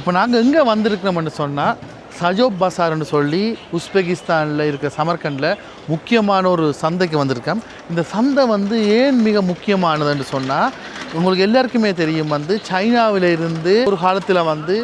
இப்போ நாங்கள் எங்கே வந்திருக்கிறோம்னு சொன்னால் சஜோப் பசார்னு சொல்லி உஸ்பெகிஸ்தானில் இருக்கிற சமர்கண்டில் முக்கியமான ஒரு சந்தைக்கு வந்திருக்கேன். இந்த சந்தை வந்து ஏன் மிக முக்கியமானதுன்னு சொன்னால் உங்களுக்கு எல்லாருக்குமே தெரியும் வந்து சைனாவில் இருந்து ஒரு காலத்தில் வந்து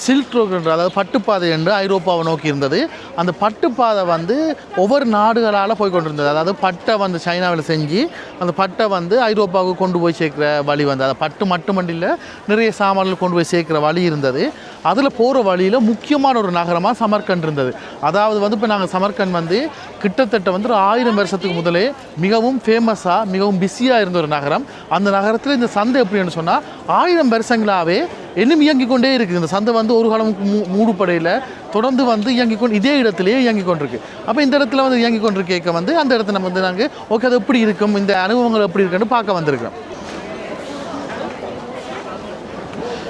சில்க் ரோட் என்ற அதாவது பட்டுப்பாதை என்று ஐரோப்பாவை நோக்கி இருந்தது. அந்த பட்டுப்பாதை வந்து ஒவ்வொரு நாடுகளால் போய் கொண்டிருந்தது. அதாவது பட்டை வந்து சைனாவில் செஞ்சு அந்த பட்டை வந்து ஐரோப்பாவுக்கு கொண்டு போய் சேர்க்குற வழி வந்து அதை பட்டு மட்டுமண்டில் நிறைய சாமான்கள் கொண்டு போய் சேர்க்குற வழி இருந்தது. அதில் போகிற வழியில் முக்கியமான ஒரு நகரமாக சமர்கண்ட் இருந்தது. அதாவது வந்து இப்போ நாங்கள் சமர்கண்ட் வந்து கிட்டத்தட்ட வந்து 1000 வருஷத்துக்கு முதலே மிகவும் ஃபேமஸாக மிகவும் பிஸியாக இருந்த ஒரு நகரம். அந்த நகரத்தில் இந்த சந்தை எப்படின்னு சொன்னால் 1000 வருஷங்களாகவே இன்னும் இயங்கிக் கொண்டே இருக்குது. இந்த சந்தை வந்து ஒரு காலம் மூடுபடையில் தொடர்ந்து வந்து இதே இடத்துலையே இயங்கிக் கொண்டிருக்கு. அப்போ இந்த இடத்துல வந்து இயங்கிக் கொண்டிருக்க வந்து அந்த இடத்துல நம்ம வந்து நாங்கள் ஓகே அது எப்படி இருக்கும், இந்த அனுபவங்கள் எப்படி இருக்குன்னு பார்க்க வந்திருக்கோம்.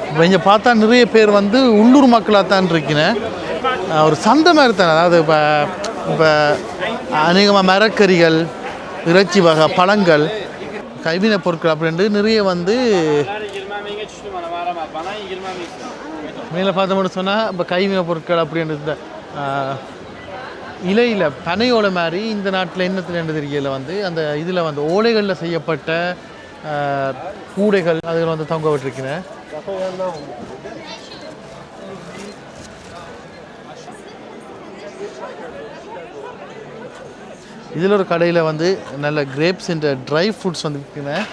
இப்போ இங்கே பார்த்தா நிறைய பேர் வந்து உள்ளூர் மக்களாக தான் இருக்கிறேன். ஒரு சந்தை மாதிரி தான். அதாவது இப்போ அநேகமாக மரக்கறிகள், இறைச்சி வகை, பழங்கள், கைவினை பொருட்கள் அப்படின்ட்டு நிறைய வந்து மேலே பார்த்தோம்னு சொன்னால் இப்போ கைவினை பொருட்கள் அப்படின்றது இலையில் பனையோலை மாதிரி இந்த நாட்டில் என்னத்தில் என்ன தெரியல வந்து அந்த இதில் வந்து ஓலைகளில் செய்யப்பட்ட கூடைகள் அதுகள் வந்து தொங்க விட்டுருக்கிறேன். இதில் ஒரு கடையில் வந்து நல்ல கிரேப்ஸ் என்ற ட்ரை ஃப்ரூட்ஸ் வந்து விற்கிறேன்.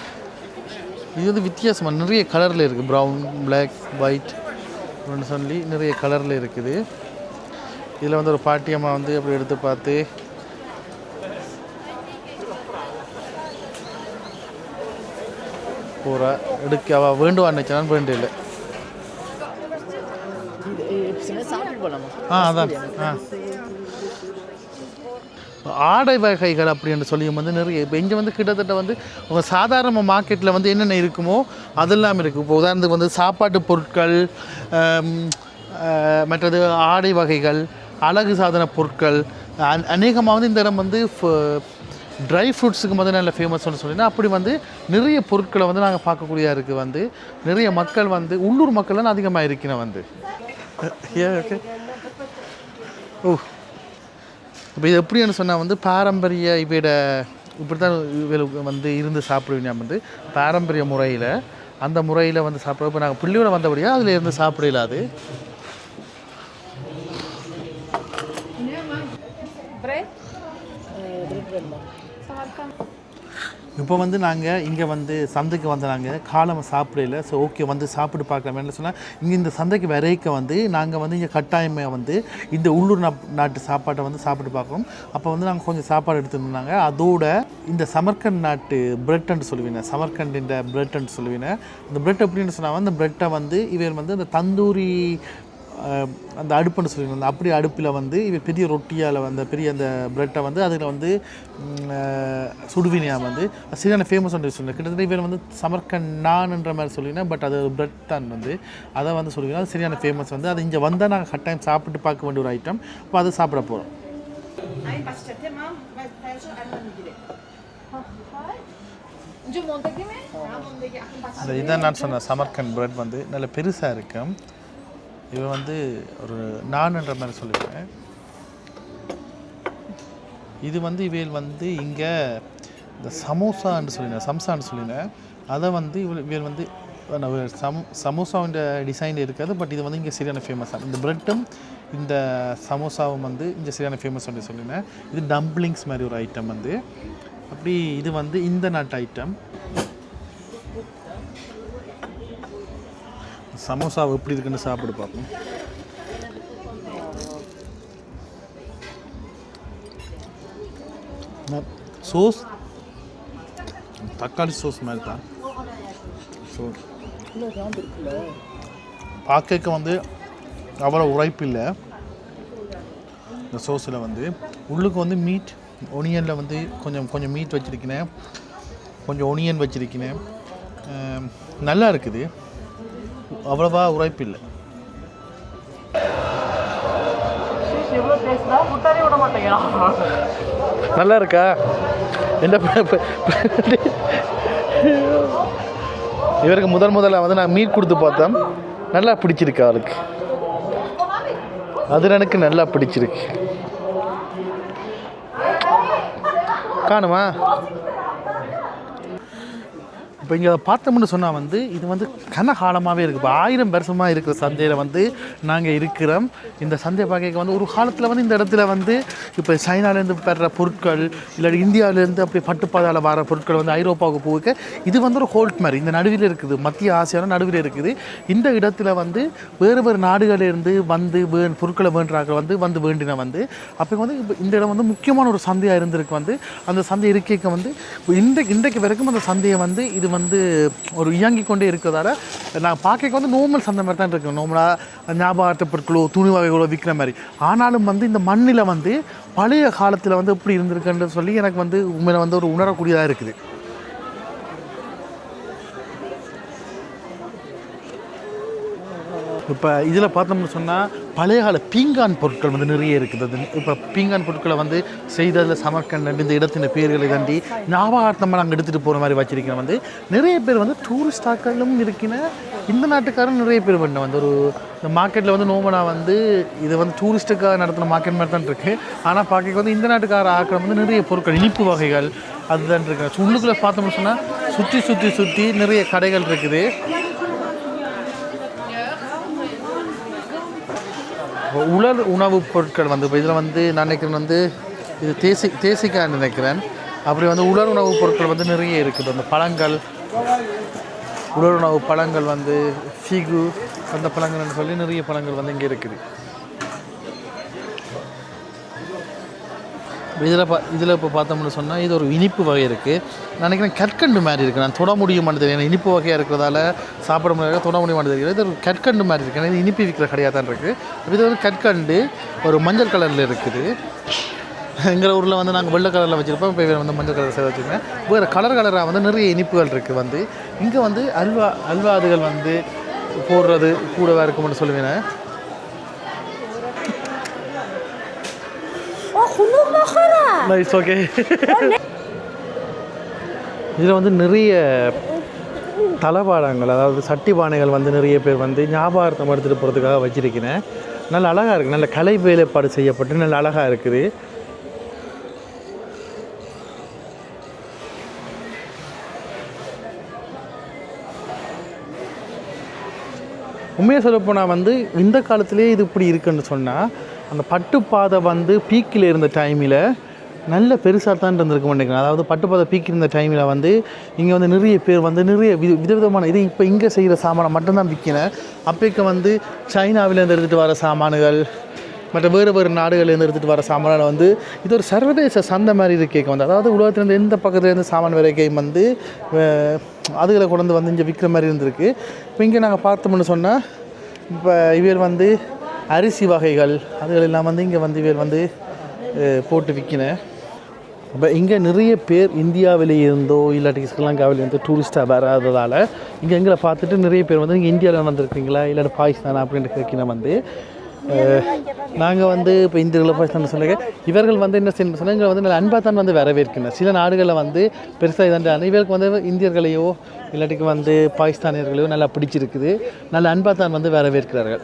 இது வந்து வித்தியாசமாக நிறைய கலரில் இருக்குது. ப்ரௌன், பிளாக், ஒயிட் அப்படின்னு சொல்லி நிறைய கலரில் இருக்குது. இதில் வந்து ஒரு பாட்டியம்மா வந்து அப்படி எடுத்து பார்த்து பூரா எடுக்க அவள் வேண்டுவான்னு நினச்சாலும் வேண்டு இல்லை. அதான் ஆடை வகைகள் அப்படின்னு சொல்லி வந்து நிறைய இப்போ இங்கே வந்து கிட்டத்தட்ட வந்து உங்கள் சாதாரண மார்க்கெட்டில் வந்து என்னென்ன இருக்குமோ அதெல்லாம் இருக்குது. இப்போ உதாரணத்துக்கு வந்து சாப்பாட்டு பொருட்கள், மற்றது ஆடை வகைகள், அழகு சாதன பொருட்கள், அநேகமாக வந்து இந்த இடம் வந்து ட்ரை ஃப்ரூட்ஸுக்கு வந்து நல்ல ஃபேமஸ்ன்னு சொல்லினா அப்படி வந்து நிறைய பொருட்களை வந்து நாங்கள் பார்க்கக்கூடியதாக இருக்குது. வந்து நிறைய மக்கள் வந்து உள்ளூர் மக்கள்லாம் அதிகமாக இருக்கிறேன் வந்து ஓகே. ஓ இப்போ இது எப்படின்னு சொன்னால் வந்து பாரம்பரிய இவையோட இப்படி தான் இவளுக்கு வந்து இருந்து சாப்பிடுவீங்க வந்து பாரம்பரிய முறையில் அந்த முறையில் வந்து சாப்பிட இப்போ நாங்கள் பிள்ளையோட வந்தபடியாக அதில் இருந்து சாப்பிடல. அது இப்போ வந்து நாங்கள் இங்கே வந்து சந்தைக்கு வந்து நாங்கள் காலம் சாப்பிடல. ஸோ ஓகே வந்து சாப்பிட்டு பார்க்கலாமேன்னு சொன்னால் இங்கே இந்த சந்தைக்கு வரைக்க வந்து நாங்கள் வந்து இங்கே கட்டாயமாக வந்து இந்த உள்ளூர் நாட்டு சாப்பாட்டை வந்து சாப்பிட்டு பார்க்கணும். அப்போ வந்து நாங்கள் கொஞ்சம் சாப்பாடு எடுத்துருந்தாங்க. அதோட இந்த சமர்கண்ட் நாட்டு பிரெட்ன்னு சொல்லுவீங்க, சமர்கண்ட் இந்த பிரெட்ன்னு சொல்லுவீங்க. இந்த பிரெட் எப்படின்னு சொன்னால் அந்த பிரெட்டை வந்து இவர் வந்து அந்த தந்தூரி அந்த அடுப்புன்னு சொல்லுவீங்க, அந்த அப்படி அடுப்பில் வந்து இவர் பெரிய ரொட்டியால் வந்து பெரிய அந்த பிரெட்டை வந்து அதில் வந்து சுடுவினியாக வந்து சரியான ஃபேமஸ் ஒன்று சொல்லுங்கள். கிட்டத்தட்ட இவர் வந்து சமர்கண்ட் நான்ன்ற மாதிரி சொல்லுவீங்க. பட் அது பிரெட் தான் வந்து அதை வந்து சொல்லுவீங்க. அது சரியான ஃபேமஸ் வந்து அது இங்கே வந்தால் நாங்கள் கட்டாயம் சாப்பிட்டு பார்க்க வேண்டிய ஒரு ஐட்டம். இப்போ அதை சாப்பிட போகிறோம். இதான் நான் சொன்னேன் சமர்கண்ட் பிரெட் வந்து நல்ல பெருசாக இருக்கும். இவன் வந்து ஒரு நான்ன்ற மாதிரி சொல்லியிருக்கேன். இது வந்து இவையில் வந்து இங்கே இந்த சமோசான்னு சொல்லினேன், சம்சான்னு சொல்லினேன். அதை வந்து இவையில் வந்து சமோசாவோட டிசைன் இருக்காது. பட் இது வந்து இங்கே சரியான ஃபேமஸாக இந்த பிரெட்டும் இந்த சமோசாவும் வந்து இங்கே சரியான ஃபேமஸ் ஒன்று சொல்லினேன். இது டம்ப்ளிங்ஸ் மாதிரி ஒரு ஐட்டம் வந்து அப்படி. இது வந்து இந்த நாட்டு ஐட்டம். சமோசா எப்படி இருக்குன்னு சாப்பிட்டு பார்ப்போம். சோஸ் தக்காளி சோஸ் மாதிரி தான். ஸோ பார்க்க வந்து அவ்வளோ உரைப்பு இல்லை. இந்த சோஸில் வந்து உள்ளுக்கு வந்து மீட் ஒனியனில் வந்து கொஞ்சம் மீட் வச்சுருக்கினேன், கொஞ்சம் ஒனியன் வச்சுருக்கினேன். நல்லா இருக்குது, அவ்வளோவா உரைப்பு இல்லை. நல்லா இருக்கா? என்ன இவருக்கு முதல்ல வந்து நான் மீட் கொடுத்து பார்த்தேன். நல்லா பிடிச்சிருக்கு அவளுக்கு. அது எனக்கு நல்லா பிடிச்சிருக்கு. காணுமா? இப்போ இங்கே பார்த்தோம்னு சொன்னால் வந்து இது வந்து கனகாலமாகவே இருக்குது. இப்போ 1000 வருஷமாக இருக்கிற சந்தையில் வந்து நாங்கள் இருக்கிறோம். இந்த சந்தையை பார்க்க வந்து ஒரு காலத்தில் வந்து இந்த இடத்துல வந்து இப்போ சைனாலேருந்து பெற பொருட்கள் இல்லாட்டி இந்தியாவிலேருந்து அப்படி பட்டுப்பாதால் வர பொருட்கள் வந்து ஐரோப்பாவுக்கு போக இது வந்து ஒரு ஹோல்ட் மாதிரி இந்த நடுவில் இருக்குது. மத்திய ஆசியாவில் நடுவில் இருக்குது. இந்த இடத்துல வந்து வேறு வேறு நாடுகளிலிருந்து வந்து பொருட்களை வேண்டுறாங்க வந்து வேண்டின வந்து அப்போ வந்து இப்போ இந்த இடம் வந்து முக்கியமான ஒரு சந்தையாக இருந்திருக்கு. வந்து அந்த சந்தை இருக்கைக்கு வந்து இன்றைக்கு வரைக்கும் அந்த சந்தையை வந்து இது வந்து ஒரு இயங்கி கொண்டே இருக்கிறதால நான் பார்க்க வந்து நார்மல் சந்தை மாதிரி தான் இருக்கும். நார்மலாக ஞாபகார்த்த பொருட்களோ துணி வகைகளோ விற்கிற மாதிரி. ஆனாலும் வந்து இந்த மண்ணில் வந்து பழைய காலத்தில் வந்து எப்படி இருந்திருக்குன்னு சொல்லி எனக்கு வந்து உண்மையில் வந்து ஒரு உணரக்கூடியதாக இருக்குது. இப்போ இதில் பார்த்தோம்னு சொன்னால் பழைய கால பீங்கான் பொருட்கள் வந்து நிறைய இருக்குது. இப்போ பீங்கான் பொருட்களை வந்து செய்ததில் சமர்கண்ட் இந்த இடத்தின் பேர்களை தாண்டி ஞாபகார்த்தமாக நாங்கள் எடுத்துகிட்டு போகிற மாதிரி வச்சிருக்கேன். வந்து நிறைய பேர் வந்து டூரிஸ்டாக்களும் இருக்கின இந்த நாட்டுக்காரரும் நிறைய பேர் பண்ண வந்து ஒரு இந்த மார்க்கெட்டில் வந்து நோமனாக வந்து இது வந்து டூரிஸ்ட்டுக்காக நடத்துகிற மார்க்கெட் மாதிரி தான் இருக்குது. ஆனால் பார்க்க வந்து இந்த நாட்டுக்கார ஆக்கிரம் வந்து நிறைய பொருட்கள் இனிப்பு வகைகள் அதுதான் இருக்குது. உள்ளுக்குள்ளே பார்த்தோம்னு சொன்னால் சுற்றி நிறைய கடைகள் இருக்குது. உலர் உணவுப் பொருட்கள் வந்து இப்போ இதில் வந்து நான் நினைக்கிறேன் வந்து இது தேசிக்கான்னு நினைக்கிறேன். அப்படி வந்து உலர் உணவுப் பொருட்கள் வந்து நிறைய இருக்குது. அந்த பழங்கள் உலர் உணவு பழங்கள் வந்து ஃபிகு அந்த பழங்கள்னு சொல்லி நிறைய பழங்கள் வந்து இங்கே இருக்குது. இதில் இப்போ பார்த்தோம்னு சொன்னால் இது ஒரு இனிப்பு வகை இருக்குது. நினைக்கிறேன் கற்கண்டு மாதிரி இருக்குது. நான் தொட முடியுமான்னு தெரியும். ஏன்னா இனிப்பு வகையாக இருக்கிறதால சாப்பிட முடியாது தொட முடியுமான்னு தெரியும். இது ஒரு கற்கண்டு மாதிரி இருக்குது. ஏன்னா இது இனிப்பு விற்கிற கடையாக தான் இருக்குது. இது வந்து கற்கண்டு ஒரு மஞ்சள் கலரில் இருக்குது. எங்கள் ஊரில் வந்து நாங்கள் வெள்ளை கலரில் வச்சுருப்போம். இப்போ வந்து மஞ்சள் கலர் செய்ய வச்சுருக்கேன். வேறு கலராக வந்து நிறைய இனிப்புகள் இருக்குது. வந்து இங்கே வந்து அல்வாதுகள் வந்து போடுறது கூடவாக இருக்கும்னு சொல்லுவேன். ஓகே இதில் வந்து நிறைய தளபாடங்கள் அதாவது சட்டி பானைகள் வந்து நிறைய பேர் வந்து ஞாபகார்த்தம் எடுத்துகிட்டு போகிறதுக்காக வச்சுருக்கிறேன். நல்ல அழகாக இருக்குது. நல்ல கலை வேலைப்பாடு செய்யப்பட்டு நல்ல அழகாக இருக்குது. உண்மையாக சொல்லப்போனால் வந்து இந்த காலத்திலே இது இப்படி இருக்குன்னு சொன்னால் அந்த பட்டுப்பாதை வந்து பீக்கில் இருந்த டைமில் நல்ல பெருசாக தான் இருந்திருக்க மாட்டேங்கிறேன். அதாவது பட்டுப்பாதை பீக் இருந்த டைமில் வந்து இங்கே வந்து நிறைய பேர் வந்து நிறைய விதவிதமான இது இப்போ இங்கே செய்கிற சாமானை மட்டும்தான் விற்கினேன். அப்போக்கு வந்து சைனாவிலேருந்து எடுத்துகிட்டு வர சாமான்கள் மற்ற வேறு நாடுகள்லேருந்து எடுத்துகிட்டு வர சாமான்களை வந்து இது ஒரு சர்வதேச சந்தை மாதிரி இருக்கேக்க வந்து அதாவது உலகத்துலேருந்து எந்த பக்கத்துலேருந்து சாமான் வரைக்கும் வந்து அதுகளை கொண்டு வந்து இங்கே விற்கிற மாதிரி இருந்திருக்கு. இப்போ இங்கே நாங்கள் பார்த்தோம்னு சொன்னால் இப்போ இவர் வந்து அரிசி வகைகள் அதுகள் எல்லாம் வந்து இங்கே வந்து இவர் வந்து போட்டு விற்கினேன். இப்போ இங்கே நிறைய பேர் இந்தியாவிலே இருந்தோ இல்லாட்டி ஸ்ரீலங்காவிலேருந்து டூரிஸ்ட்டாக வராததால் இங்கே எங்களை பார்த்துட்டு நிறைய பேர் வந்து இங்கே இந்தியாவில் வந்திருக்கீங்களா இல்லாட்டி பாகிஸ்தான் அப்படின்ட்டு கேட்கின வந்து நாங்கள் வந்து இப்போ இந்தியாவில் பாகிஸ்தான் சொல்லுங்க இவர்கள் வந்து என்ன செய்யணும் சொன்னால் இங்கே வந்து நல்ல அன்பாக தான் வந்து வரவேற்கின்றனர். சில நாடுகளில் வந்து பெருசாக இதாண்டு இவருக்கு வந்து இந்தியர்களையோ இல்லாட்டிக்கு வந்து பாகிஸ்தானியர்களையோ நல்லா பிடிச்சிருக்குது. நல்ல அன்பாக தான் வந்து வரவேற்கிறார்கள்.